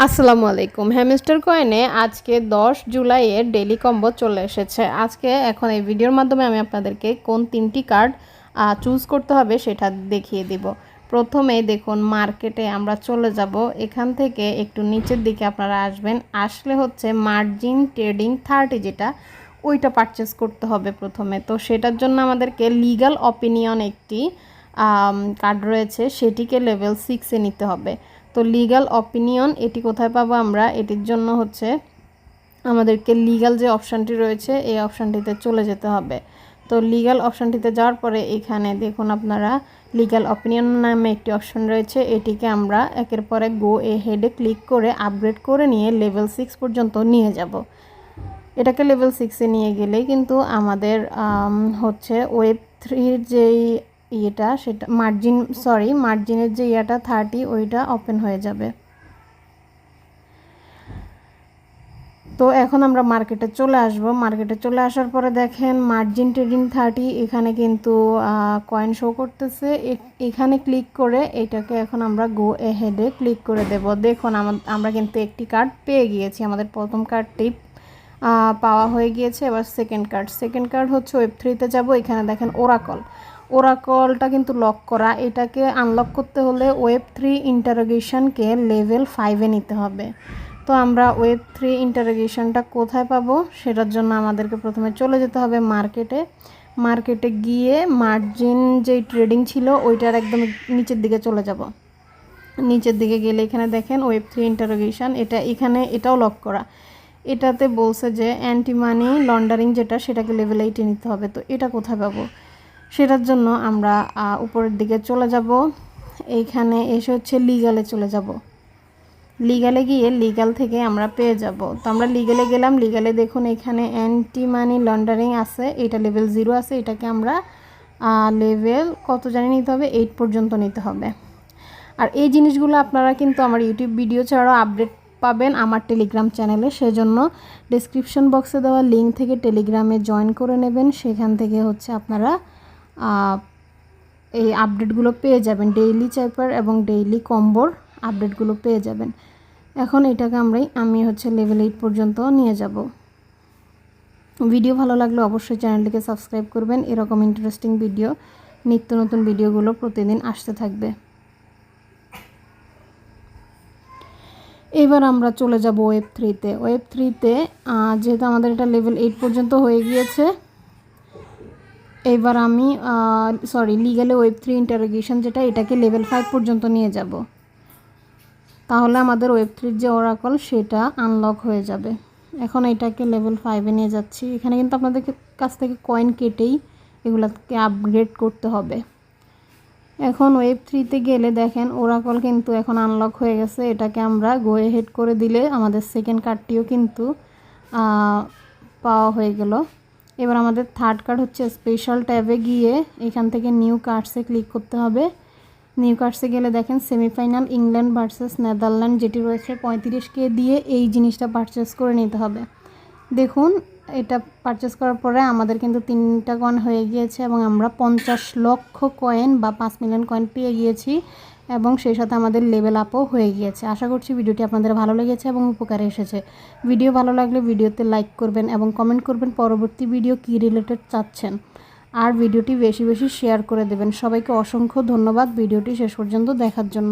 আসসালামু আলাইকুম। হ্যামস্টার কয়েনে আজকে 10 জুলাইয়ের ডেইলি কম্বো চলে এসেছে। এখন এই ভিডিওর মাধ্যমে আমি আপনাদেরকে কোন 3টি কার্ড চুজ করতে হবে সেটা দেখিয়ে দিব। প্রথমেই দেখুন মার্কেটে আমরা চলে যাব। এখান থেকে একটু নিচের দিকে আপনারা আসবেন। আসলে হচ্ছে মার্জিন ট্রেডিং 30 যেটা ওইটা পারচেস করতে হবে প্রথমে। তো সেটার জন্য আমাদেরকে লিগ্যাল অপিনিয়ন একটি কার্ড রয়েছে, সেটিকে লেভেল 6 এ নিতে হবে। তো লিগ্যাল অপিনিয়ন এটি কোথায় পাবো আমরা? এটির জন্য হচ্ছে আমাদেরকে লিগ্যাল যে অপশানটি রয়েছে এই অপশানটিতে চলে যেতে হবে। তো লিগ্যাল অপশানটিতে যাওয়ার পরে এখানে দেখুন আপনারা লিগ্যাল অপিনিয়ন নামে একটি অপশান রয়েছে। এটিকে আমরা একের পর এক গো এ হেডে ক্লিক করে আপগ্রেড করে নিয়ে লেভেল 6 পর্যন্ত নিয়ে যাব। এটাকে লেভেল 6 এ নিয়ে গেলেই কিন্তু আমাদের হচ্ছে ওয়েব 3 যেই ইয়েটা সেটা মার্জিনের যে ইয়েটা 30 ওইটা ওপেন হয়ে যাবে। তো এখন আমরা মার্কেটে চলে আসব। মার্কেটে চলে আসার পরে দেখেন মার্জিন ট্রেডিং 30 এখানে কিন্তু কয়েন শো করতেছে। এখানে ক্লিক করে এটাকে এখন আমরা গো এহেডে ক্লিক করে দেব। দেখুন আমরা কিন্তু একটি কার্ড পেয়ে গিয়েছি। আমাদের প্রথম কার্ডটি পাওয়া হয়ে গিয়েছে। এবার সেকেন্ড কার্ড হচ্ছে ওয়েব 3তে যাব। এখানে দেখেন ওরাকলটা কিন্তু লক করা। এটাকে আনলক করতে হলে ওয়েব 3 ইন্টারোগেশনকে লেভেল 5 এ নিতে হবে। তো আমরা ওয়েব 3 ইন্টারোগেশনটা কোথায় পাবো সেটার জন্য আমাদেরকে প্রথমে চলে যেতে হবে মার্কেটে গিয়ে মার্জিন যেই ট্রেডিং ছিল ওইটার একদম নিচের দিকে চলে যাব। নিচের দিকে গেলে এখানে দেখেন ওয়েব 3 ইন্টারোগেশন, এটাও লক করা। এটাতে বলছে যে অ্যান্টি মানি লন্ডারিং যেটা সেটাকে লেভেল 8 এ নিতে হবে। তো এটা কোথায় পাবো? সেটার জন্য আমরা উপরের দিকে চলে যাব। এইখানে এসে হচ্ছে লিগ্যালে চলে যাব। লিগ্যালে গিয়ে লিগ্যাল থেকে আমরা পেয়ে যাব। তো আমরা লিগ্যালে গেলাম। লিগ্যালে দেখুন এখানে অ্যান্টি মানি লন্ডারিং আছে, এটা লেভেল 0 আছে। এটাকে আমরা লেভেল কত জানি নিতে হবে? 8 পর্যন্ত নিতে হবে। আর এই জিনিসগুলো আপনারা কিন্তু আমার ইউটিউব ভিডিও ছাড়াও আপডেট পাবেন আমার টেলিগ্রাম চ্যানেলে। সেজন্য ডেসক্রিপশন বক্সে দেওয়া লিঙ্ক থেকে টেলিগ্রামে জয়েন করে নেবেন। সেখান থেকে হচ্ছে আপনারা এই আপডেটগুলো পেয়ে যাবেন। ডেইলি চ্যাপার এবং ডেইলি কম্বোর আপডেটগুলো পেয়ে যাবেন। এখন এটাকে আমি হচ্ছে লেভেল 8 পর্যন্ত নিয়ে যাব। ভিডিও ভালো লাগলে অবশ্যই চ্যানেলটিকে সাবস্ক্রাইব করবেন। এরকম ইন্টারেস্টিং ভিডিও, নিত্য নতুন ভিডিওগুলো প্রতিদিন আসতে থাকবে। এবার আমরা চলে যাব ওয়েব 3তে। ওয়েব 3তে যেহেতু আমাদের এটা লেভেল 8 পর্যন্ত হয়ে গিয়েছে, এবার আমি লিগ্যালে ওয়েব 3 ইন্টারোগেশন যেটা এটাকে লেভেল 5 পর্যন্ত নিয়ে যাব। তাহলে আমাদের ওয়েব 3 যে ওরাকল সেটা আনলক হয়ে যাবে। এখন এটাকে লেভেল 5 এ নিয়ে যাচ্ছি। এখানে কিন্তু আপনাদের কাছ থেকে কয়েন কেটেই এগুলোকে আপগ্রেড করতে হবে। এখন ওয়েব 3তে গেলে দেখেন ওরাকল কিন্তু এখন আনলক হয়ে গেছে। এটাকে আমরা গো হেড করে দিলে আমাদের সেকেন্ড কার্ডটিও কিন্তু পাওয়া হয়ে গেল। এবার আমাদের থার্ড কার্ড হচ্ছে স্পেশাল ট্যাবে গিয়ে এখান থেকে নিউ কার্ডসে ক্লিক করতে হবে। নিউ কার্ডসে গেলে দেখেন সেমিফাইনাল ইংল্যান্ড ভার্সেস নেদারল্যান্ড যেটি রয়েছে 35K দিয়ে এই জিনিসটা পারচেস করে নিতে হবে। দেখুন এটা পারচেস করার পরে আমাদের কিন্তু 3টা কয়েন হয়ে গিয়েছে এবং আমরা 50 লক্ষ কয়েন বা 5 মিলিয়ন কয়েন পেয়ে গিয়েছি এবং সেই সাথে আমাদের লেভেল আপও হয়ে গিয়েছে। আশা করছি ভিডিওটি আপনাদের ভালো লেগেছে এবং উপকারে এসেছে। ভিডিও ভালো লাগলে ভিডিওতে লাইক করবেন এবং কমেন্ট করবেন পরবর্তী ভিডিও কী রিলেটেড চাচ্ছেন। আর ভিডিওটি বেশি বেশি শেয়ার করে দেবেন। সবাইকে অসংখ্য ধন্যবাদ ভিডিওটি শেষ পর্যন্ত দেখার জন্য।